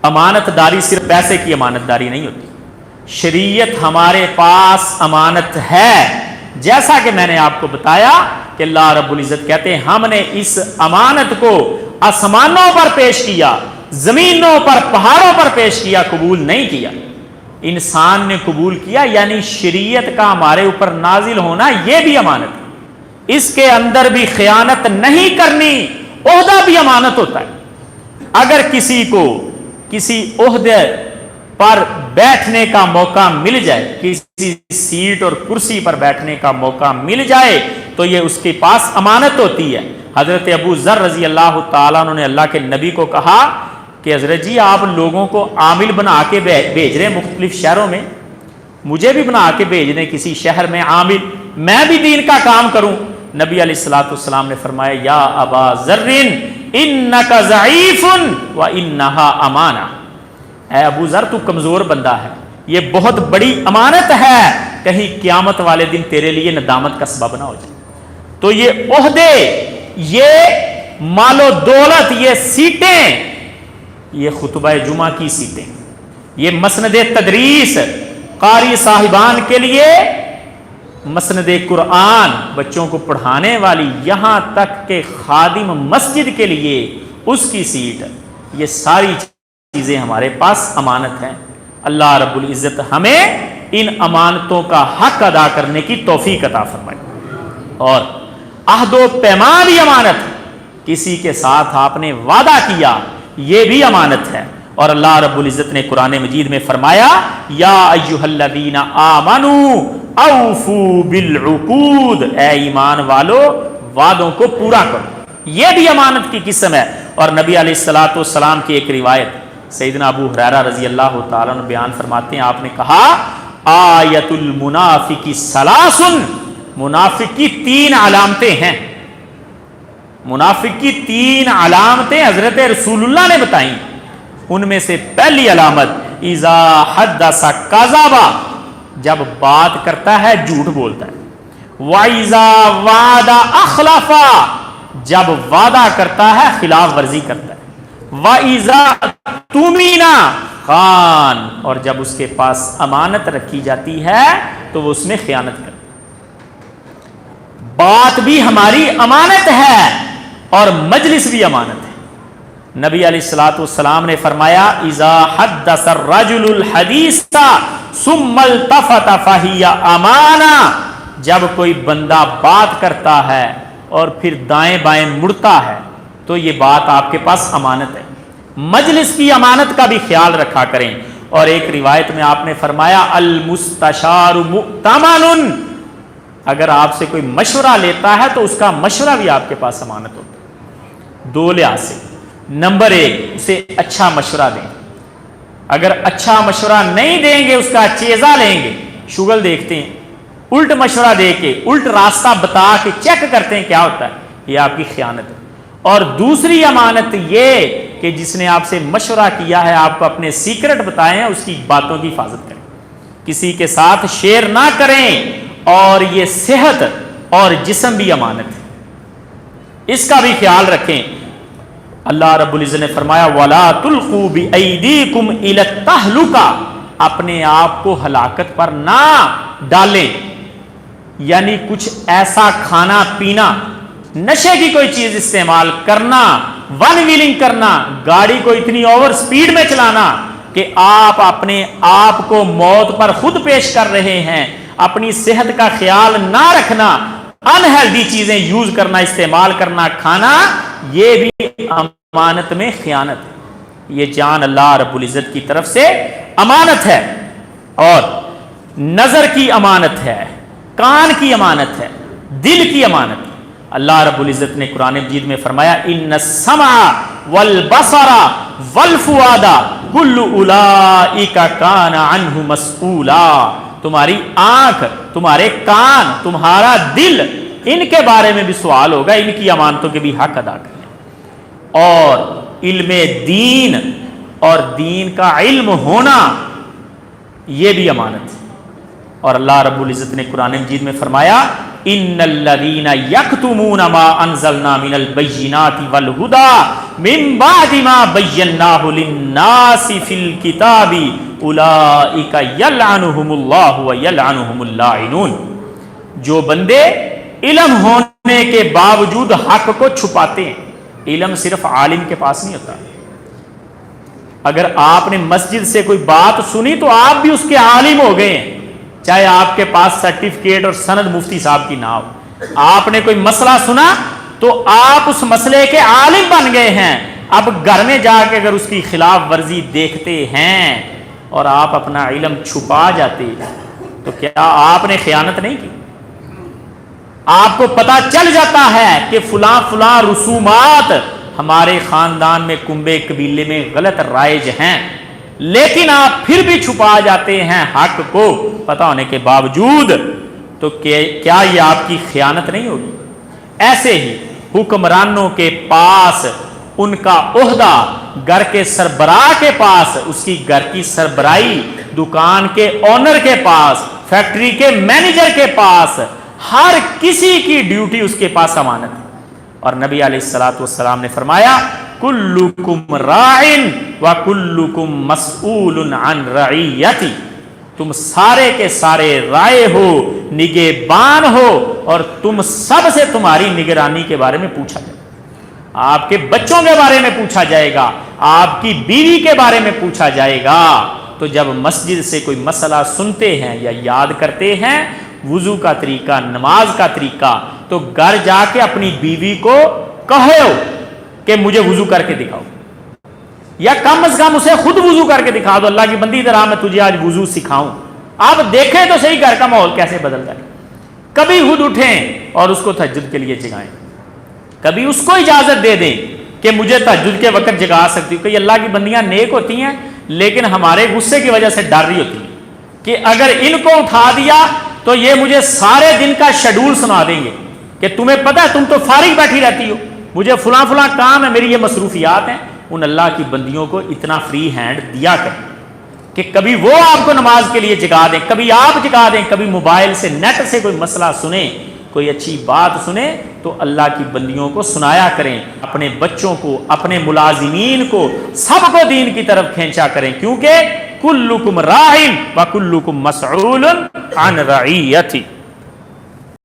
امانت داری صرف پیسے کی امانت داری نہیں ہوتی، شریعت ہمارے پاس امانت ہے، جیسا کہ میں نے آپ کو بتایا کہ اللہ رب العزت کہتے ہیں ہم نے اس امانت کو آسمانوں پر پیش کیا، زمینوں پر، پہاڑوں پر پیش کیا، قبول نہیں کیا، انسان نے قبول کیا، یعنی شریعت کا ہمارے اوپر نازل ہونا یہ بھی امانت ہے، اس کے اندر بھی خیانت نہیں کرنی، عہدہ بھی امانت ہوتا ہے۔ اگر کسی کو کسی عہدے پر بیٹھنے کا موقع مل جائے، کسی سیٹ اور کرسی پر بیٹھنے کا موقع مل جائے تو یہ اس کے پاس امانت ہوتی ہے۔ حضرت ابو ذر رضی اللہ تعالیٰ عنہ نے اللہ کے نبی کو کہا کہ حضرت جی آپ لوگوں کو عامل بنا کے بھیج رہے ہیں مختلف شہروں میں، مجھے بھی بنا کے بھیج دیں کسی شہر میں عامل، میں بھی دین کا کام کروں۔ نبی علیہ الصلوۃ والسلام نے فرمایا یا ابا ذر انک ضعیف وانھا امانہ، اے ابو ذر تو کمزور بندہ ہے، یہ بہت بڑی امانت ہے، کہیں قیامت والے دن تیرے لیے ندامت کا سبب نہ ہو جائے۔ تو یہ عہدے، یہ مال و دولت، یہ سیٹیں، یہ خطبہ جمعہ کی سیٹیں، یہ مسند تدریس قاری صاحبان کے لیے، مسند قرآن بچوں کو پڑھانے والی، یہاں تک کہ خادم مسجد کے لیے اس کی سیٹ، یہ ساری چیزیں ہمارے پاس امانت ہیں۔ اللہ رب العزت ہمیں ان امانتوں کا حق ادا کرنے کی توفیق عطا فرمائے۔ اور عہد و پیمان بھی امانت ہے، کسی کے ساتھ آپ نے وعدہ کیا یہ بھی امانت ہے۔ اور اللہ رب العزت نے قرآن مجید میں فرمایا یا ایھا الذین آمنوا اوفوا بالعقود، اے ایمان والو وعدوں کو پورا کرو، یہ بھی امانت کی قسم ہے۔ اور نبی علیہ الصلوۃ والسلام کی ایک روایت سیدنا ابو ہریرہ رضی اللہ تعالیٰ عنہ بیان فرماتے ہیں، آپ نے کہا آیت المنافق ثلاث، منافق کی 3 علامتیں ہیں، منافق کی 3 علامتیں حضرت رسول اللہ نے بتائیں۔ ان میں سے پہلی علامت اذا حدث کذب، جب بات کرتا ہے جھوٹ بولتا ہے، وَإِذَا وَعَدَ أَخْلَفَ، جب وعدہ کرتا ہے خلاف ورزی کرتا ہے، وَإِذَا اؤْتُمِنَ خان، اور جب اس کے پاس امانت رکھی جاتی ہے تو وہ اس میں خیانت کرتا ہے۔ بات بھی ہماری امانت ہے اور مجلس بھی امانت ہے۔ نبی علیہ الصلوۃ والسلام نے فرمایا اذا حدث الرجل الحدیث ثم التفت فہی امانہ، جب کوئی بندہ بات کرتا ہے اور پھر دائیں بائیں مڑتا ہے تو یہ بات آپ کے پاس امانت ہے۔ مجلس کی امانت کا بھی خیال رکھا کریں۔ اور ایک روایت میں آپ نے فرمایا المستشار مؤتمن، اگر آپ سے کوئی مشورہ لیتا ہے تو اس کا مشورہ بھی آپ کے پاس امانت ہوتا ہے۔ 2 لحاظ سے، نمبر 1 اسے اچھا مشورہ دیں، اگر اچھا مشورہ نہیں دیں گے اس کا چیزہ لیں گے، شغل دیکھتے ہیں، الٹ مشورہ دے کے الٹ راستہ بتا کے چیک کرتے ہیں کیا ہوتا ہے، یہ آپ کی خیانت ہے۔ اور دوسری امانت یہ کہ جس نے آپ سے مشورہ کیا ہے، آپ کو اپنے سیکرٹ بتائے ہیں، اس کی باتوں کی حفاظت کریں، کسی کے ساتھ شیئر نہ کریں۔ اور یہ صحت اور جسم بھی امانت ہے، اس کا بھی خیال رکھیں۔ اللہ رب العزت نے فرمایا وَلَا تُلْقُوا بِأَيْدِيكُمْ إِلَى التَّهْلُكَةِ، اپنے آپ کو ہلاکت پر نہ ڈالیں، یعنی کچھ ایسا کھانا پینا، نشے کی کوئی چیز استعمال کرنا، ون ویلنگ کرنا، گاڑی کو اتنی اوور سپیڈ میں چلانا کہ آپ اپنے آپ کو موت پر خود پیش کر رہے ہیں، اپنی صحت کا خیال نہ رکھنا، انہیلدی چیزیں یوز کرنا، استعمال کرنا، کھانا، یہ بھی امانت میں خیانت ہے۔ یہ جان اللہ رب العزت کی طرف سے امانت ہے۔ اور نظر کی امانت ہے، کان کی امانت ہے، دل کی امانت ہے۔ اللہ رب العزت نے قرآن مجید میں فرمایا ان السمع والبصر والفؤاد کل اولئک کان عنہ مسئولا، تمہاری آنکھ، تمہارے کان، تمہارا دل، ان کے بارے میں بھی سوال ہوگا، ان کی امانتوں کے بھی حق ادا کریں۔ اور علم دین اور دین کا علم ہونا یہ بھی امانت ہے۔ اور اللہ رب العزت نے قرآن مجید میں فرمایا ان الذین یکتمون ما انزلنا من البینات والہدی من بعد ما بیناہ للناس فی الکتاب اولئک یلعنہم اللہ ویلعنہم اللاعنون. جو بندے علم ہونے کے باوجود حق کو چھپاتے ہیں. علم صرف عالم کے پاس نہیں ہوتا. اگر آپ نے مسجد سے کوئی بات سنی تو آپ بھی اس کے عالم ہو گئے ہیں, چاہے آپ کے پاس سرٹیفکیٹ اور سند مفتی صاحب کی نہ ہو. آپ نے کوئی مسئلہ سنا تو آپ اس مسئلے کے عالم بن گئے ہیں. اب گھر میں جا کے اگر اس کی خلاف ورزی دیکھتے ہیں اور آپ اپنا علم چھپا جاتے تو کیا آپ نے خیانت نہیں کی؟ آپ کو پتا چل جاتا ہے کہ فلاں فلاں رسومات ہمارے خاندان میں کنبے قبیلے میں غلط رائج ہیں, لیکن آپ پھر بھی چھپا جاتے ہیں حق کو پتہ ہونے کے باوجود, تو کیا یہ آپ کی خیانت نہیں ہوگی؟ ایسے ہی حکمرانوں کے پاس ان کا عہدہ, گھر کے سربراہ کے پاس اس کی گھر کی سربراہی, دکان کے اونر کے پاس, فیکٹری کے مینیجر کے پاس, ہر کسی کی ڈیوٹی اس کے پاس امانت ہے. اور نبی علیہ الصلوۃ والسلام نے فرمایا کلکم راعن وکلکم مسئول عن رعیتی, تم سارے کے سارے رائے ہو, نگہبان ہو, اور تم سب سے تمہاری نگرانی کے بارے میں پوچھا جائے. آپ کے بچوں کے بارے میں پوچھا جائے گا, آپ کی بیوی کے بارے میں پوچھا جائے گا. تو جب مسجد سے کوئی مسئلہ سنتے ہیں یا یاد کرتے ہیں, وضو کا طریقہ, نماز کا طریقہ, تو گھر جا کے اپنی بیوی کو کہو کہ مجھے وضو کر کے دکھاؤ, یا کم از کم اسے خود وضو کر کے دکھا دو. اللہ کی بندی ذرا میں تجھے آج وضو سکھاؤں. آپ دیکھیں تو صحیح گھر کا ماحول کیسے بدلتا ہے. کبھی خود اٹھیں اور اس کو تہجد کے لیے جگائیں, کبھی اس کو اجازت دے دیں کہ مجھے تہجد کے وقت جگا سکتی ہوں. کہ اللہ کی بندیاں نیک ہوتی ہیں لیکن ہمارے غصے کی وجہ سے ڈر رہی ہوتی ہیں کہ اگر ان کو اٹھا دیا تو یہ مجھے سارے دن کا شیڈول سنا دیں گے کہ تمہیں پتہ ہے تم تو فارغ بیٹھی رہتی ہو, مجھے فلاں فلاں کام ہے, میری یہ مصروفیات ہیں. ان اللہ کی بندیوں کو اتنا فری ہینڈ دیا کریں کہ کبھی وہ آپ کو نماز کے لیے جگا دیں, کبھی آپ جگا دیں, کبھی موبائل سے نیٹ سے کوئی مسئلہ سنیں, کوئی اچھی بات سنیں تو اللہ کی بندیوں کو سنایا کریں. اپنے بچوں کو, اپنے ملازمین کو, سب کو دین کی طرف کھینچا کریں, کیونکہ کلکم راعٍ وکلکم مسئول عن رعیتہ.